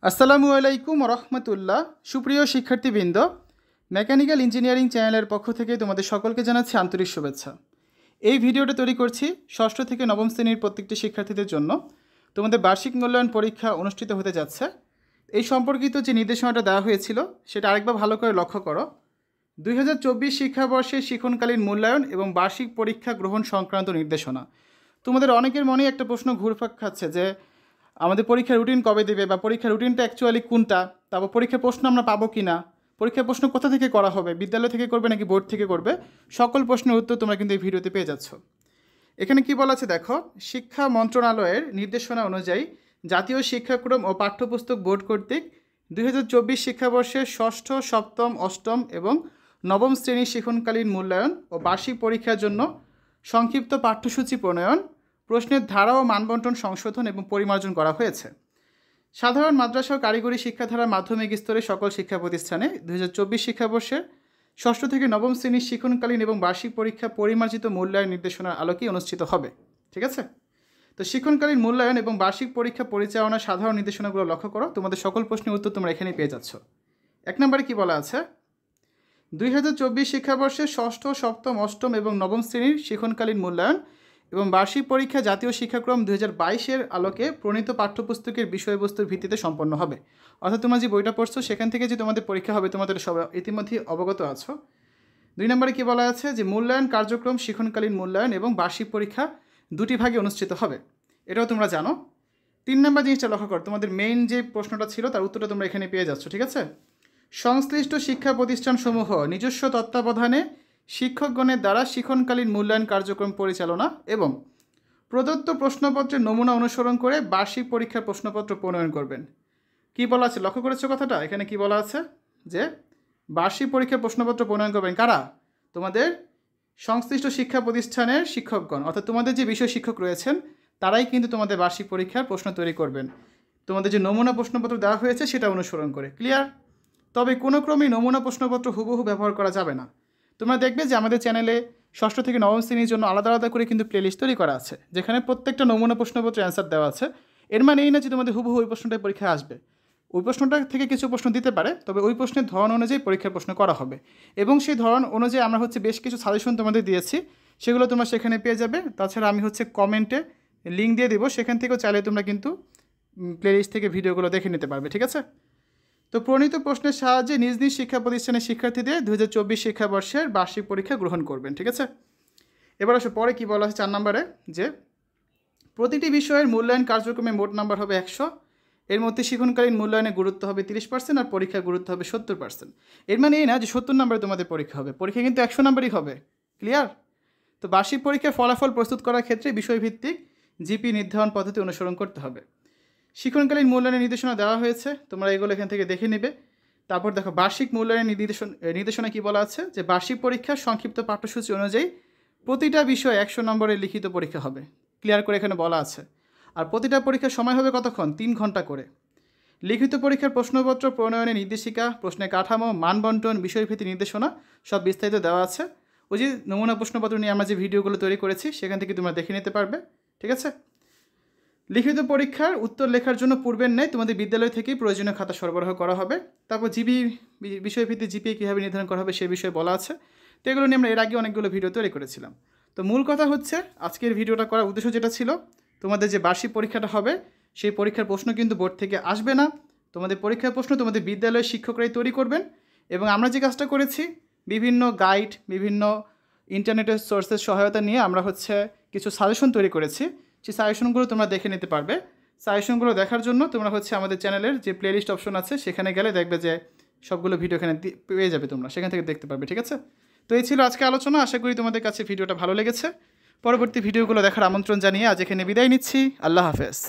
আসসালামু আলাইকুম রহমতুল্লাহ। সুপ্রিয় শিক্ষার্থীবৃন্দ, মেকানিক্যাল ইঞ্জিনিয়ারিং চ্যানেলের পক্ষ থেকে তোমাদের সকলকে জানাচ্ছি আন্তরিক শুভেচ্ছা। এই ভিডিওটা তৈরি করছি ষষ্ঠ থেকে নবম শ্রেণীর প্রত্যেকটি শিক্ষার্থীদের জন্য। তোমাদের বার্ষিক মূল্যায়ন পরীক্ষা অনুষ্ঠিত হতে যাচ্ছে। এই সম্পর্কিত যে নির্দেশনাটা দেওয়া হয়েছিল সেটা আরেকবার ভালো করে লক্ষ্য করো। 2024 শিক্ষাবর্ষের শিক্ষণকালীন মূল্যায়ন এবং বার্ষিক পরীক্ষা গ্রহণ সংক্রান্ত নির্দেশনা। তোমাদের অনেকের মনে একটা প্রশ্ন ঘুরপাক খাচ্ছে যে আমাদের পরীক্ষার রুটিন কবে দেবে, বা পরীক্ষার রুটিনটা অ্যাকচুয়ালি কোনটা, তারপর পরীক্ষার প্রশ্ন আমরা পাবো কি না, পরীক্ষার প্রশ্ন কোথা থেকে করা হবে, বিদ্যালয় থেকে করবে নাকি বোর্ড থেকে করবে, সকল প্রশ্নের উত্তর তোমরা কিন্তু এই ভিডিওতে পেয়ে যাচ্ছ। এখানে কি বলা আছে দেখো, শিক্ষা মন্ত্রণালয়ের নির্দেশনা অনুযায়ী জাতীয় শিক্ষাক্রম ও পাঠ্যপুস্তক বোর্ড কর্তৃক 2024 শিক্ষাবর্ষের ষষ্ঠ, সপ্তম, অষ্টম এবং নবম শ্রেণীর শিক্ষণকালীন মূল্যায়ন ও বার্ষিক পরীক্ষার জন্য সংক্ষিপ্ত পাঠ্যসূচি প্রণয়ন, প্রশ্নের ধারা ও মানবন্টন সংশোধন এবং পরিমার্জন করা হয়েছে। সাধারণ মাদ্রাসা ও কারিগরি শিক্ষাধারার মাধ্যমিক স্তরে সকল শিক্ষা প্রতিষ্ঠানে 2024 শিক্ষাবর্ষের ষষ্ঠ থেকে নবম শ্রেণীর শিক্ষণকালীন এবং বার্ষিক পরীক্ষা পরিমার্জিত মূল্যায়ন নির্দেশনার আলোকে অনুষ্ঠিত হবে। ঠিক আছে? তো শিক্ষণকালীন মূল্যায়ন এবং বার্ষিক পরীক্ষা পরিচালনার সাধারণ নির্দেশনাগুলো লক্ষ্য করো। তোমাদের সকল প্রশ্নের উত্তর তোমরা এখানেই পেয়ে যাচ্ছ। 1 নম্বরে কি বলা আছে, 2024 শিক্ষাবর্ষের ষষ্ঠ, সপ্তম, অষ্টম এবং নবম শ্রেণীর শিক্ষণকালীন মূল্যায়ন এবং বার্ষিক পরীক্ষা জাতীয় শিক্ষাক্রম 2022-এর আলোকে প্রণীত পাঠ্যপুস্তকের বিষয়বস্তুর ভিত্তিতে সম্পন্ন হবে। অর্থাৎ তোমরা যে বইটা পড়ছো সেখান থেকে যে তোমাদের পরীক্ষা হবে তোমাদের সব ইতিমধ্যেই অবগত আছো। 2 নম্বরে কি বলা আছে যে মূল্যায়ন কার্যক্রম শিক্ষণকালীন মূল্যায়ন এবং বার্ষিক পরীক্ষা দুটি ভাগে অনুষ্ঠিত হবে, এটাও তোমরা জানো। 3 নম্বর জিনিসটা লক্ষ্য করো, তোমাদের মেইন যে প্রশ্নটা ছিল তার উত্তরটা তোমরা এখানে পেয়ে যাচ্ছ। ঠিক আছে? সংশ্লিষ্ট শিক্ষা প্রতিষ্ঠানসমূহ নিজস্ব তত্ত্বাবধানে শিক্ষকগণের দ্বারা শিক্ষণকালীন মূল্যায়ন কার্যক্রম পরিচালনা এবং প্রদত্ত প্রশ্নপত্রের নমুনা অনুসরণ করে বার্ষিক পরীক্ষার প্রশ্নপত্র প্রণয়ন করবেন। কি বলা আছে লক্ষ্য করেছো কথাটা? এখানে কি বলা আছে যে বার্ষিক পরীক্ষার প্রশ্নপত্র প্রণয়ন করবেন কারা? তোমাদের সংশ্লিষ্ট শিক্ষা প্রতিষ্ঠানের শিক্ষকগণ, অর্থাৎ তোমাদের যে বিষয় শিক্ষক রয়েছেন তারাই কিন্তু তোমাদের বার্ষিক পরীক্ষার প্রশ্ন তৈরি করবেন, তোমাদের যে নমুনা প্রশ্নপত্র দেওয়া হয়েছে সেটা অনুসরণ করে। ক্লিয়ার? তবে কোনো ক্রমেই নমুনা প্রশ্নপত্র হুবহু ব্যবহার করা যাবে না। তোমরা দেখবে যে আমাদের চ্যানেলে ষষ্ঠ থেকে নবম শ্রেণীর জন্য আলাদা আলাদা করে কিন্তু প্লেলিস্ট তৈরি করা আছে, যেখানে প্রত্যেকটা নমুনা প্রশ্নপত্রের অ্যান্সার দেওয়া আছে। এর মানে এই না যে তোমাদের হুবহু ওই প্রশ্নটাই পরীক্ষায় আসবে। ওই প্রশ্নটা থেকে কিছু প্রশ্ন দিতে পারে, তবে ওই প্রশ্নের ধরন অনুযায়ী পরীক্ষার প্রশ্ন করা হবে এবং সেই ধরন অনুযায়ী আমরা বেশ কিছু সাজেশন তোমাদের দিয়েছি, সেগুলো তোমরা সেখানে পেয়ে যাবে। তাছাড়া আমি কমেন্টে লিঙ্ক দিয়ে দেবো, সেখান থেকেও চাইলে তোমরা কিন্তু প্লেলিস্ট থেকে ভিডিওগুলো দেখে নিতে পারবে। ঠিক আছে? তো প্রণীত প্রশ্নের সাহায্যে নিজ নিজ শিক্ষা প্রতিষ্ঠানের শিক্ষার্থীদের 2024 শিক্ষাবর্ষের বার্ষিক পরীক্ষা গ্রহণ করবেন। ঠিক আছে? এবার আসো পরে কি বলা আছে 4 নম্বরে, যে প্রতিটি বিষয়ের মূল্যায়ন কার্যক্রমে মোট নাম্বার হবে 100, এর মধ্যে শিক্ষণকালীন মূল্যায়নের গুরুত্ব হবে 30% আর পরীক্ষার গুরুত্ব হবে 70%। এর মানে এই না যে 70 নম্বরে তোমাদের পরীক্ষা হবে, পরীক্ষা কিন্তু 100 নম্বরই হবে। ক্লিয়ার? তো বার্ষিক পরীক্ষার ফলাফল প্রস্তুত করার ক্ষেত্রে বিষয়ভিত্তিক জিপি নির্ধারণ পদ্ধতি অনুসরণ করতে হবে। শিক্ষণকালীন মূল্যায়নের নির্দেশনা দেওয়া হয়েছে, তোমরা এগুলো এখান থেকে দেখে নেবে। তারপর দেখো বার্ষিক মূল্যায়নের নির্দেশনা কি বলা আছে, যে বার্ষিক পরীক্ষার সংক্ষিপ্ত পাঠ্যসূচি অনুযায়ী প্রতিটা বিষয় 100 নম্বরের লিখিত পরীক্ষা হবে। ক্লিয়ার করে এখানে বলা আছে। আর প্রতিটা পরীক্ষার সময় হবে কতক্ষণ? 3 ঘন্টা করে। লিখিত পরীক্ষার প্রশ্নপত্র প্রণয়নের নির্দেশিকা, প্রশ্নের কাঠামো, মানবন্টন, বিষয়ভিত্তিক নির্দেশনা সব বিস্তারিত দেওয়া আছে। ওই যে নমুনা প্রশ্নপত্র নিয়ে আমরা যে ভিডিওগুলো তৈরি করেছি সেখান থেকে তোমরা দেখে নিতে পারবে। ঠিক আছে? লিখিত পরীক্ষার উত্তর লেখার জন্য পূর্বের ন্যায় তোমাদের বিদ্যালয় থেকেই প্রয়োজনীয় খাতা সরবরাহ করা হবে। তারপর বিষয়ভিত্তিক জিপিএ কীভাবে নির্ধারণ করা হবে সে বিষয়ে বলা আছে। তো এগুলো নিয়ে আমরা এর আগে অনেকগুলো ভিডিও তৈরি করেছিলাম। তো মূল কথা আজকের ভিডিওটা করার উদ্দেশ্য যেটা ছিল, তোমাদের যে বার্ষিক পরীক্ষাটা হবে সেই পরীক্ষার প্রশ্ন কিন্তু বোর্ড থেকে আসবে না। তোমাদের পরীক্ষার প্রশ্ন তোমাদের বিদ্যালয়ের শিক্ষকরাই তৈরি করবেন। এবং আমরা যে কাজটা করেছি, বিভিন্ন গাইড, বিভিন্ন ইন্টারনেটের সোর্সের সহায়তা নিয়ে আমরা কিছু সাজেশন তৈরি করেছি। সেই সাজেশনগুলো তোমরা দেখে নিতে পারবে। সাজেশনগুলো দেখার জন্য তোমরা আমাদের চ্যানেলের যে প্লেলিস্ট অপশন আছে সেখানে গেলে দেখবে যে সবগুলো ভিডিও এখানে পেয়ে যাবে, তোমরা সেখান থেকে দেখতে পারবে। ঠিক আছে? তো এই ছিল আজকে আলোচনা। আশা করি তোমাদের কাছে ভিডিওটা ভালো লেগেছে। পরবর্তী ভিডিওগুলো দেখার আমন্ত্রণ জানিয়ে আজ এখানে বিদায় নিচ্ছি। আল্লাহ হাফেজ।